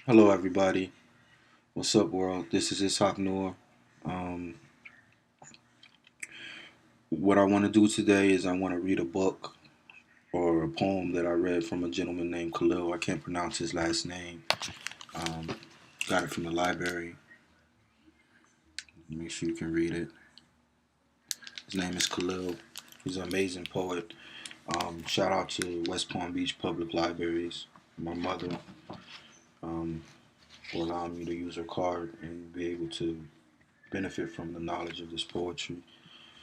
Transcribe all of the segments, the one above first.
Hello, everybody. What's up, world? This is Ishaq Noor. Um, what I want to do today is I want to read a book or a poem that I read from a gentleman named Kahlil. I can't pronounce his last name. Um, got it from the library. Make sure you can read it. His name is Kahlil. He's an amazing poet. Shout out to West Palm Beach Public Libraries, my mother, um, for allowing me to use her card and be able to benefit from the knowledge of this poetry.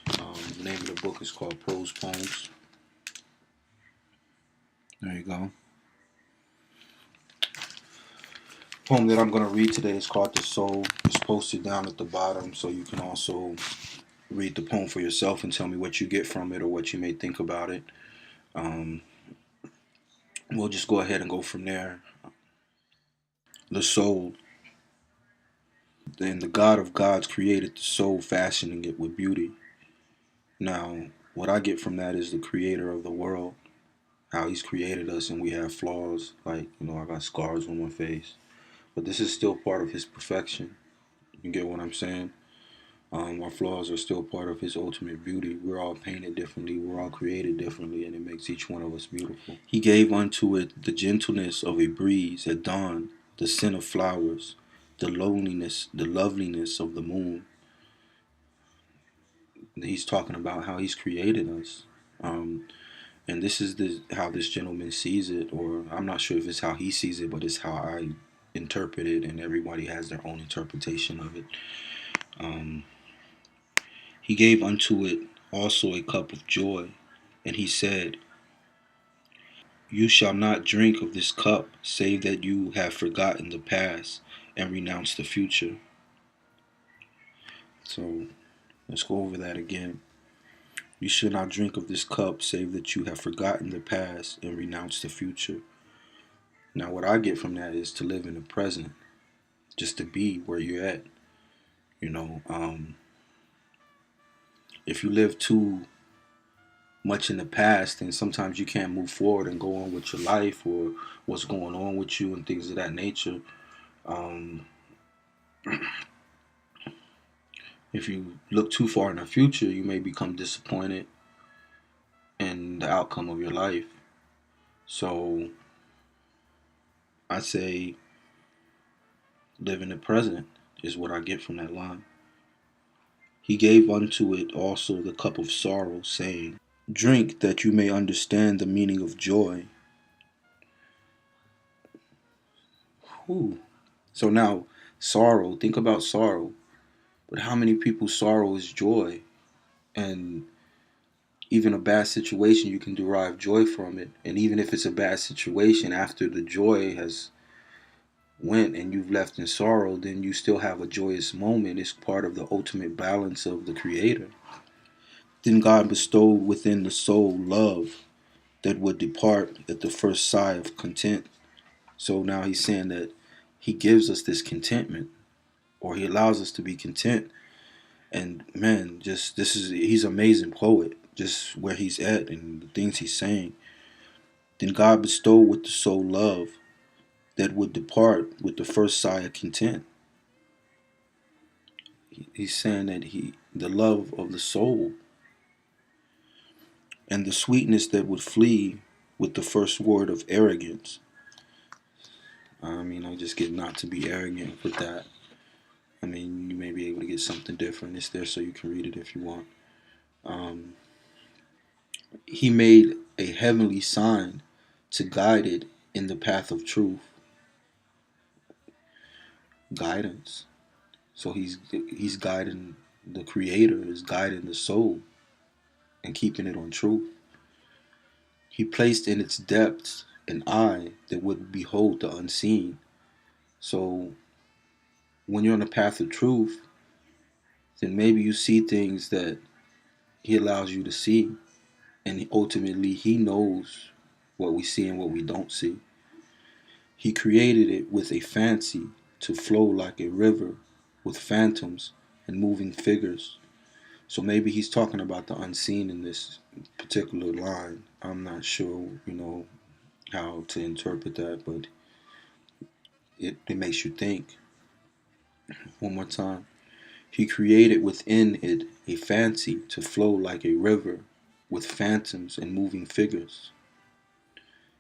The name of the book is called Prose Poems. There you go. The poem that I'm going to read today is called The Soul. It's posted down at the bottom, so you can also read the poem for yourself and tell me what you get from it or what you may think about it. Um, we'll just go ahead and go from there. The soul. Then the God of gods created the soul, fashioning it with beauty. Now, what I get from that is the creator of the world, how he's created us, and we have flaws. Like, I got scars on my face. But this is still part of his perfection. You get what I'm saying? Our flaws are still part of his ultimate beauty. We're all painted differently. We're all created differently, and it makes each one of us beautiful. He gave unto it the gentleness of a breeze at dawn, the scent of flowers, the loveliness of the moon. He's talking about how he's created us. And this is how this gentleman sees it, or I'm not sure if it's how he sees it, but it's how I interpret it, and everybody has their own interpretation of it. Um, he gave unto it also a cup of joy, and he said, you shall not drink of this cup, save that you have forgotten the past and renounced the future. So let's go over that again. You should not drink of this cup, save that you have forgotten the past and renounced the future. Now, what I get from that is to live in the present, just to be where you're at. You know, if you live too much in the past, then sometimes you can't move forward and go on with your life or what's going on with you and things of that nature. Um, if you look too far in the future, you may become disappointed in the outcome of your life. So I say live in the present is what I get from that line. He gave unto it also the cup of sorrow, saying, drink that you may understand the meaning of joy. Whew. So now, sorrow, think about sorrow. But how many people's sorrow is joy? And even a bad situation, you can derive joy from it. And even if it's a bad situation, after the joy has went and you've left in sorrow, then you still have a joyous moment. It's part of the ultimate balance of the Creator. Then God bestowed within the soul love that would depart at the first sigh of content. So now he's saying that he gives us this contentment, or he allows us to be content. And man, just he's an amazing poet, just where he's at and the things he's saying. Then God bestowed with the soul love that would depart with the first sigh of content. He's saying that the love of the soul and the sweetness that would flee with the first word of arrogance. I mean, I just get not to be arrogant with that. I mean, you may be able to get something different. It's there so you can read it if you want. Um, he made a heavenly sign to guide it in the path of truth. Guidance. So he's guiding, the Creator is guiding the soul and keeping it on truth. He placed in its depths an eye that would behold the unseen. So when you're on the path of truth, then maybe you see things that he allows you to see. And ultimately, he knows what we see and what we don't see. He created it with a fancy to flow like a river with phantoms and moving figures. So maybe he's talking about the unseen in this particular line. I'm not sure, how to interpret that, but it makes you think. One more time. He created within it a fancy to flow like a river with phantoms and moving figures.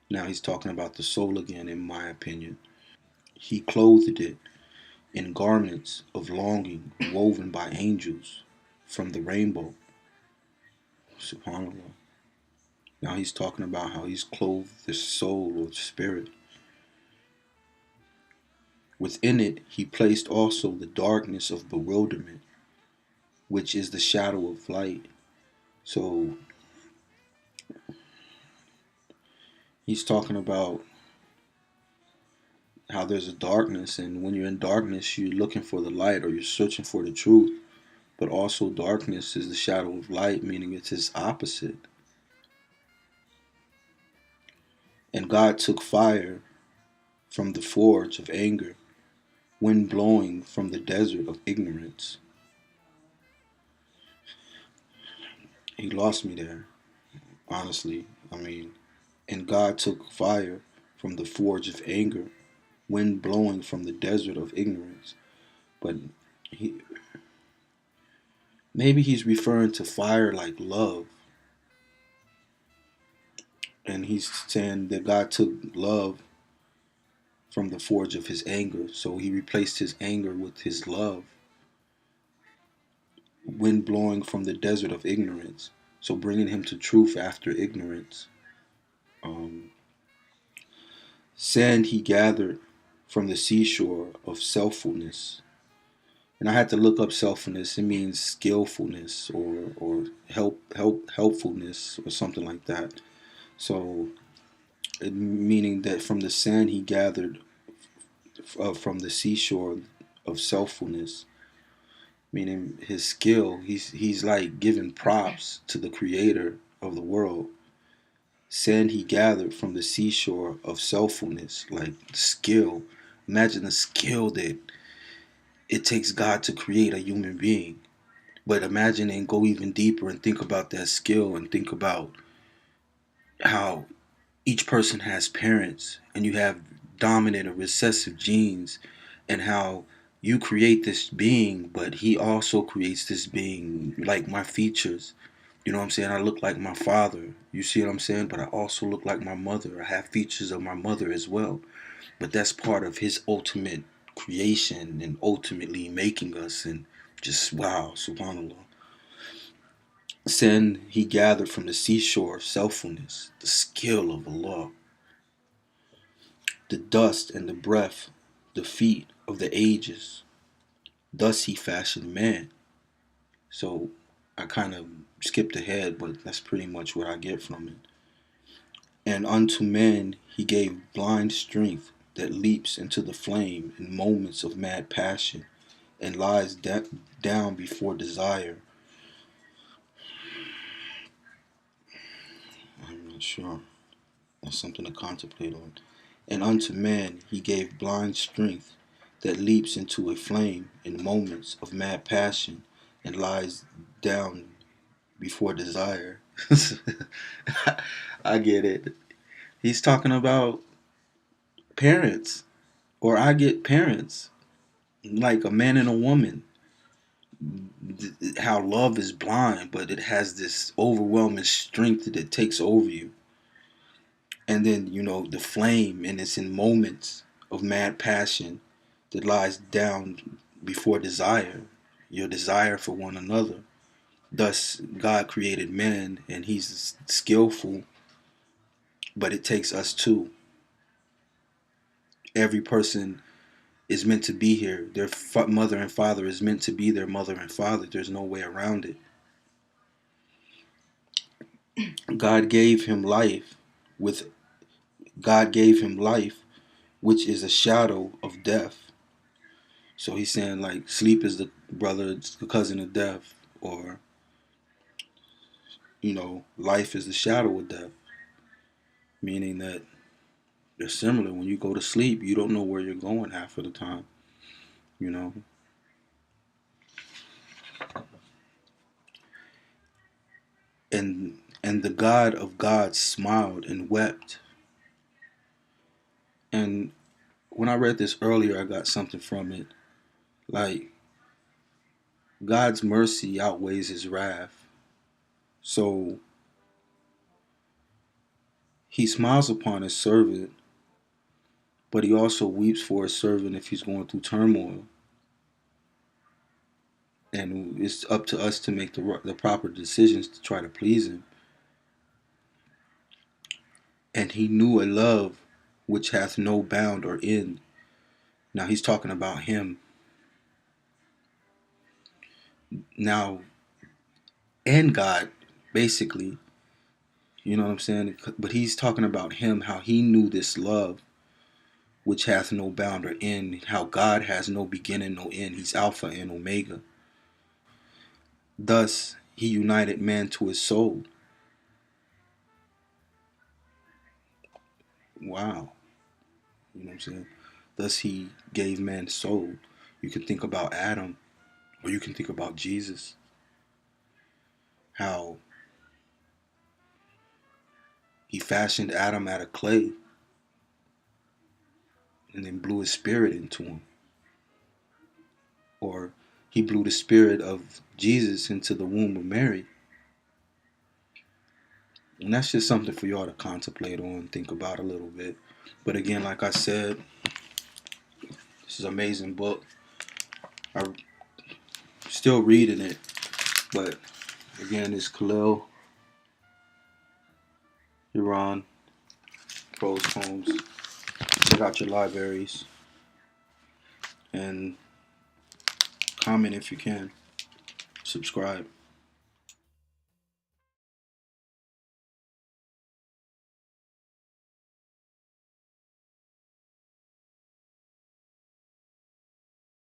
Now he's talking about the soul again, in my opinion. He clothed it in garments of longing woven by angels from the rainbow. SubhanAllah. Now he's talking about how he's clothed the soul or spirit. Within it, he placed also the darkness of bewilderment, which is the shadow of light. So he's talking about how there's a darkness, and when you're in darkness, you're looking for the light or you're searching for the truth. But also, darkness is the shadow of light, meaning it's its opposite. And God took fire from the forge of anger, wind blowing from the desert of ignorance. He lost me there, honestly. I mean, and God took fire from the forge of anger, wind blowing from the desert of ignorance. But he, maybe he's referring to fire like love. And he's saying that God took love from the forge of his anger. So he replaced his anger with his love, wind blowing from the desert of ignorance. So bringing him to truth after ignorance. Um, Sand he gathered from the seashore of selffulness. And I had to look up selffulness. It means skillfulness or helpfulness or something like that. So meaning that from the sand he gathered from the seashore of selffulness, meaning his skill. He's like giving props to the creator of the world. Sand he gathered from the seashore of selffulness, like skill. Imagine the skill that it takes God to create a human being. But imagine and go even deeper and think about that skill and think about how each person has parents and you have dominant or recessive genes, and how you create this being, but he also creates this being like my features. You know what I'm saying? I look like my father. You see what I'm saying? But I also look like my mother. I have features of my mother as well. But that's part of his ultimate creation and ultimately making us. And just wow, subhanAllah. Sin he gathered from the seashore of selffulness, the skill of Allah, the dust and the breath, the feet of the ages. Thus he fashioned man. So I kind of skipped ahead, but that's pretty much what I get from it. And unto men he gave blind strength that leaps into the flame in moments of mad passion and lies down before desire. I'm not sure. That's something to contemplate on. And unto man he gave blind strength that leaps into a flame in moments of mad passion and lies down before desire. I get it. He's talking about parents, or I get parents, like a man and a woman. How love is blind, but it has this overwhelming strength that it takes over you. And then, the flame, and it's in moments of mad passion that lies down before desire, your desire for one another. Thus, God created man, and he's skillful, but it takes us too. Every person is meant to be here. Their mother and father is meant to be their mother and father. There's no way around it. God gave him life with God gave him life, which is a shadow of death. So he's saying like sleep is the brother, it's the cousin of death, or life is the shadow of death, meaning that they're similar. When you go to sleep, you don't know where you're going half of the time, you know. And the God of gods smiled and wept. And when I read this earlier, I got something from it. Like, God's mercy outweighs his wrath. So he smiles upon his servant, but he also weeps for his servant if he's going through turmoil. And it's up to us to make the proper decisions to try to please him. And he knew a love which hath no bound or end. Now he's talking about him. Now, and God, basically, you know what I'm saying? But he's talking about him, how he knew this love which hath no bound or end, how God has no beginning, no end. He's Alpha and Omega. Thus, he united man to his soul. Wow. You know what I'm saying? Thus, he gave man soul. You can think about Adam, or you can think about Jesus. How he fashioned Adam out of clay and then blew his spirit into him. Or he blew the spirit of Jesus into the womb of Mary. And that's just something for y'all to contemplate on, think about a little bit. But again, like I said, this is an amazing book. I'm still reading it. But again, it's Kahlil Gibran, Prose Poems. Check out your libraries and comment if you can. Subscribe.